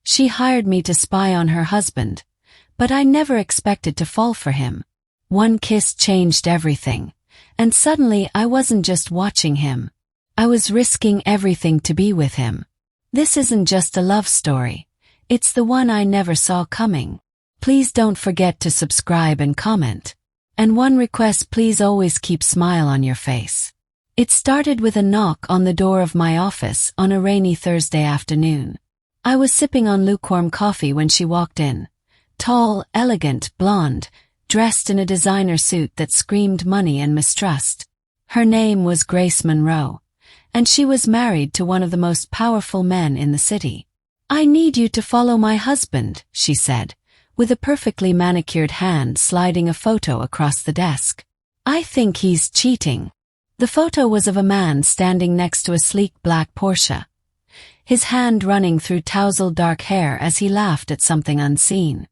She hired me to spy on her husband, but I never expected to fall for him. One kiss changed everything, and suddenly I wasn't just watching him. I was risking everything to be with him. This isn't just a love story. It's the one I never saw coming. Please don't forget to subscribe and comment. And one request, please always keep a smile on your face. It started with a knock on the door of my office on a rainy Thursday afternoon. I was sipping on lukewarm coffee when she walked in. Tall, elegant, blonde, dressed in a designer suit that screamed money and mistrust. Her name was Grace Monroe, and she was married to one of the most powerful men in the city. "I need you to follow my husband," she said, with a perfectly manicured hand sliding a photo across the desk. "I think he's cheating." The photo was of a man standing next to a sleek black Porsche, his hand running through tousled dark hair as he laughed at something unseen.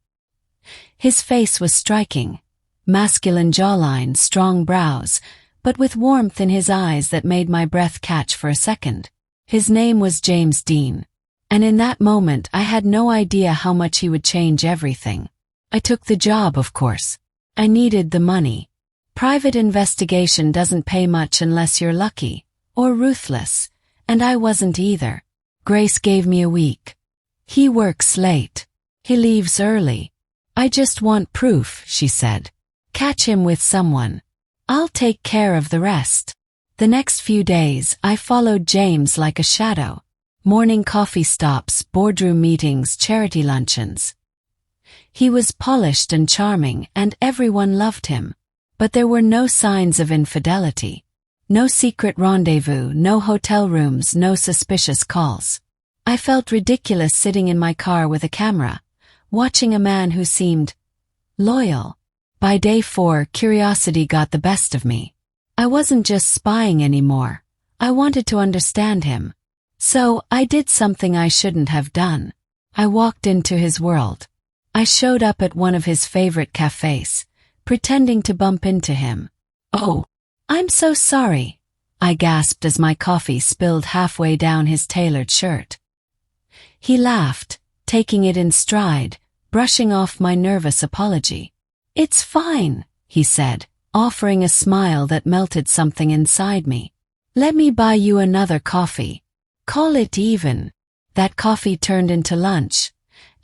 His face was striking, masculine jawline, strong brows, but with warmth in his eyes that made my breath catch for a second. His name was James Dean, and in that moment I had no idea how much he would change everything. I took the job, of course. I needed the money. Private investigation doesn't pay much unless you're lucky, or ruthless, and I wasn't either. Grace gave me a week. "He works late. He leaves early. I just want proof," she said. "Catch him with someone. I'll take care of the rest." The next few days, I followed James like a shadow. Morning coffee stops, boardroom meetings, charity luncheons. He was polished and charming, and everyone loved him. But there were no signs of infidelity. No secret rendezvous, no hotel rooms, no suspicious calls. I felt ridiculous sitting in my car with a camera, watching a man who seemed loyal. By day 4, curiosity got the best of me. I wasn't just spying anymore. I wanted to understand him. So, I did something I shouldn't have done. I walked into his world. I showed up at one of his favorite cafes, pretending to bump into him. "Oh, I'm so sorry," I gasped as my coffee spilled halfway down his tailored shirt. He laughed, taking it in stride, brushing off my nervous apology. "It's fine," he said, offering a smile that melted something inside me. "Let me buy you another coffee. Call it even." That coffee turned into lunch,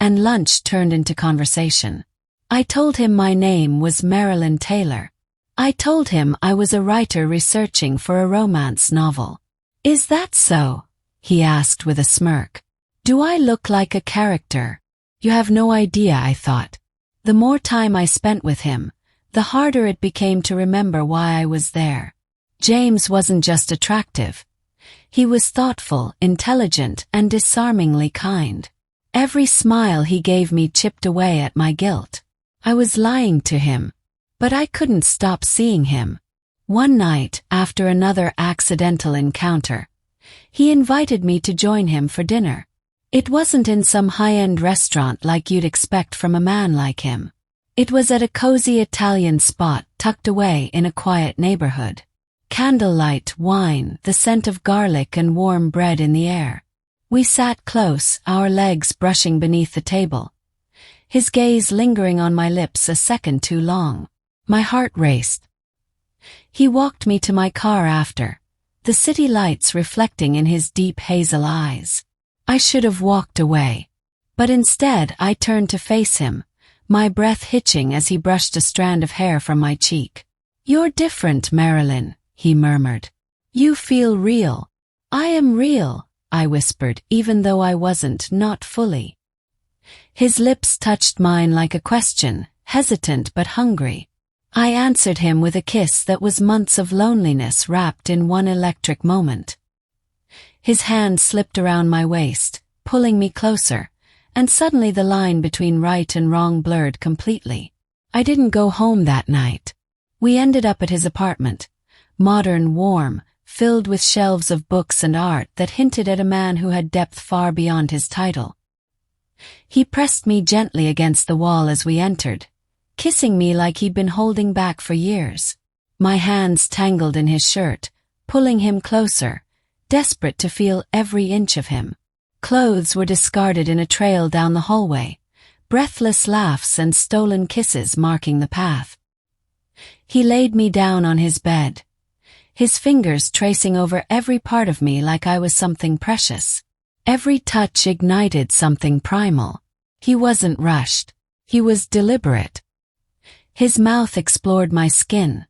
and lunch turned into conversation. I told him my name was Marilyn Taylor. I told him I was a writer researching for a romance novel. "Is that so?" he asked with a smirk. "Do I look like a character?" You have no idea, I thought. The more time I spent with him, the harder it became to remember why I was there. James wasn't just attractive. He was thoughtful, intelligent, and disarmingly kind. Every smile he gave me chipped away at my guilt. I was lying to him, but I couldn't stop seeing him. One night, after another accidental encounter, he invited me to join him for dinner. It wasn't in some high-end restaurant like you'd expect from a man like him. It was at a cozy Italian spot tucked away in a quiet neighborhood. Candlelight, wine, the scent of garlic and warm bread in the air. We sat close, our legs brushing beneath the table, his gaze lingering on my lips a second too long. My heart raced. He walked me to my car after, the city lights reflecting in his deep hazel eyes. I should have walked away, but instead I turned to face him, my breath hitching as he brushed a strand of hair from my cheek. "You're different, Marilyn," he murmured. "You feel real." "I am real," I whispered, even though I wasn't, not fully. His lips touched mine like a question, hesitant but hungry. I answered him with a kiss that was months of loneliness wrapped in one electric moment. His hand slipped around my waist, pulling me closer, and suddenly the line between right and wrong blurred completely. I didn't go home that night. We ended up at his apartment, modern, warm, filled with shelves of books and art that hinted at a man who had depth far beyond his title. He pressed me gently against the wall as we entered, kissing me like he'd been holding back for years. My hands tangled in his shirt, pulling him closer, desperate to feel every inch of him. Clothes were discarded in a trail down the hallway, breathless laughs and stolen kisses marking the path. He laid me down on his bed, his fingers tracing over every part of me like I was something precious. Every touch ignited something primal. He wasn't rushed. He was deliberate. His mouth explored my skin,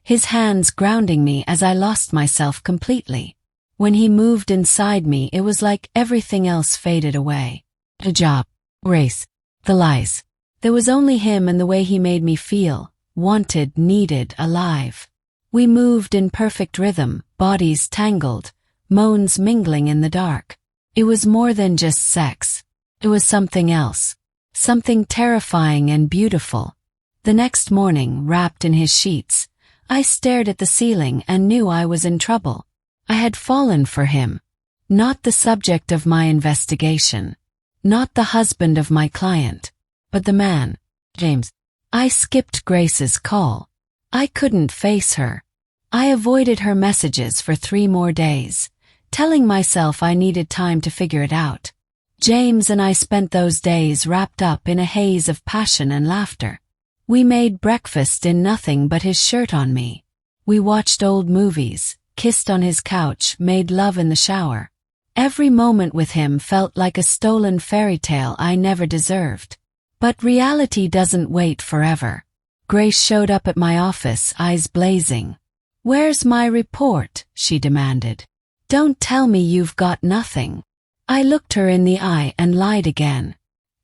his hands grounding me as I lost myself completely. When he moved inside me, it was like everything else faded away. The job, race, the lies. There was only him and the way he made me feel, wanted, needed, alive. We moved in perfect rhythm, bodies tangled, moans mingling in the dark. It was more than just sex. It was something else, something terrifying and beautiful. The next morning, wrapped in his sheets, I stared at the ceiling and knew I was in trouble. I had fallen for him, not the subject of my investigation, not the husband of my client, but the man, James. I skipped Grace's call. I couldn't face her. I avoided her messages for 3 more days, telling myself I needed time to figure it out. James and I spent those days wrapped up in a haze of passion and laughter. We made breakfast in nothing but his shirt on me. We watched old movies, kissed on his couch, made love in the shower. Every moment with him felt like a stolen fairy tale I never deserved. But reality doesn't wait forever. Grace showed up at my office, eyes blazing. "Where's my report?" she demanded. "Don't tell me you've got nothing." I looked her in the eye and lied again.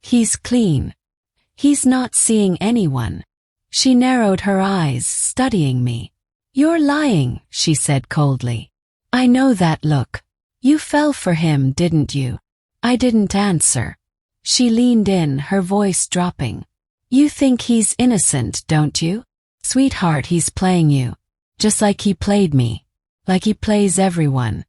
"He's clean. He's not seeing anyone." She narrowed her eyes, studying me. "You're lying," she said coldly. "I know that look. You fell for him, didn't you?" I didn't answer. She leaned in, her voice dropping. "You think he's innocent, don't you? Sweetheart, he's playing you. Just like he played me. Like he plays everyone.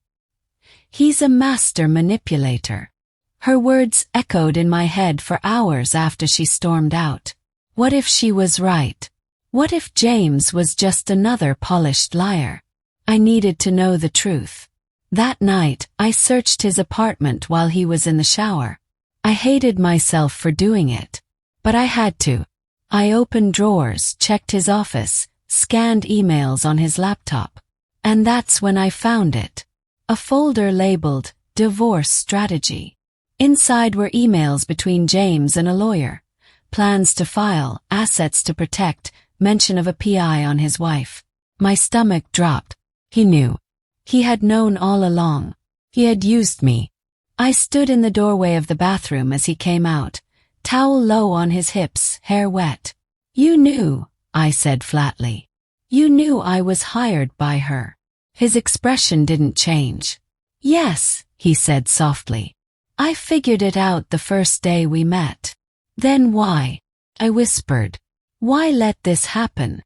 He's a master manipulator." Her words echoed in my head for hours after she stormed out. What if she was right? What if James was just another polished liar? I needed to know the truth. That night, I searched his apartment while he was in the shower. I hated myself for doing it, but I had to. I opened drawers, checked his office, scanned emails on his laptop. And that's when I found it. A folder labeled Divorce Strategy. Inside were emails between James and a lawyer, plans to file, assets to protect, mention of a PI on his wife. My stomach dropped. He knew. He had known all along. He had used me. I stood in the doorway of the bathroom as he came out, towel low on his hips, hair wet. "You knew," I said flatly. "You knew I was hired by her." His expression didn't change. "Yes," he said softly. "I figured it out the first day we met." "Then why?" I whispered. "Why let this happen?"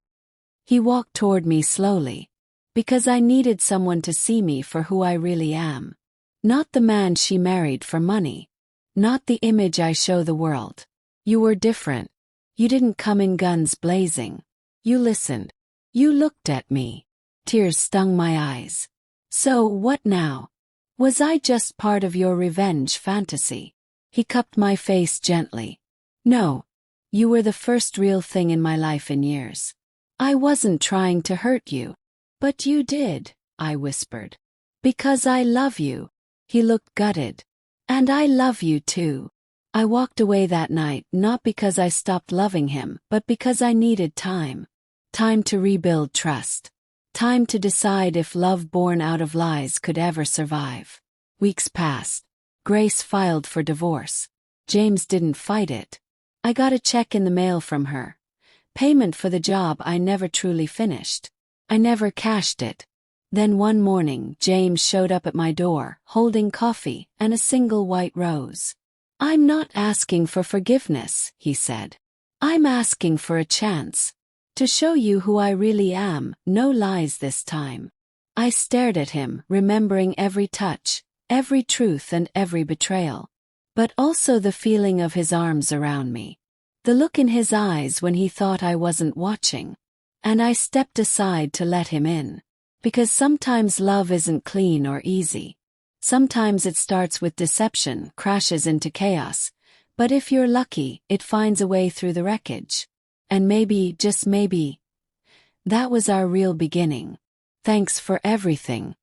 He walked toward me slowly. "Because I needed someone to see me for who I really am. Not the man she married for money. Not the image I show the world. You were different. You didn't come in guns blazing. You listened. You looked at me." Tears stung my eyes. "So what now? Was I just part of your revenge fantasy?" He cupped my face gently. "No. You were the first real thing in my life in years. I wasn't trying to hurt you. But you did," I whispered. "Because I love you." He looked gutted. "And I love you too." I walked away that night not because I stopped loving him, but because I needed time. Time to rebuild trust. Time to decide if love born out of lies could ever survive. Weeks passed. Grace filed for divorce. James didn't fight it. I got a check in the mail from her. Payment for the job I never truly finished. I never cashed it. Then one morning, James showed up at my door, holding coffee and a single white rose. "I'm not asking for forgiveness," he said. "I'm asking for a chance. To show you who I really am, no lies this time." I stared at him, remembering every touch, every truth and every betrayal. But also the feeling of his arms around me. The look in his eyes when he thought I wasn't watching. And I stepped aside to let him in. Because sometimes love isn't clean or easy. Sometimes it starts with deception, crashes into chaos, but if you're lucky, it finds a way through the wreckage. And maybe, just maybe, that was our real beginning. Thanks for everything.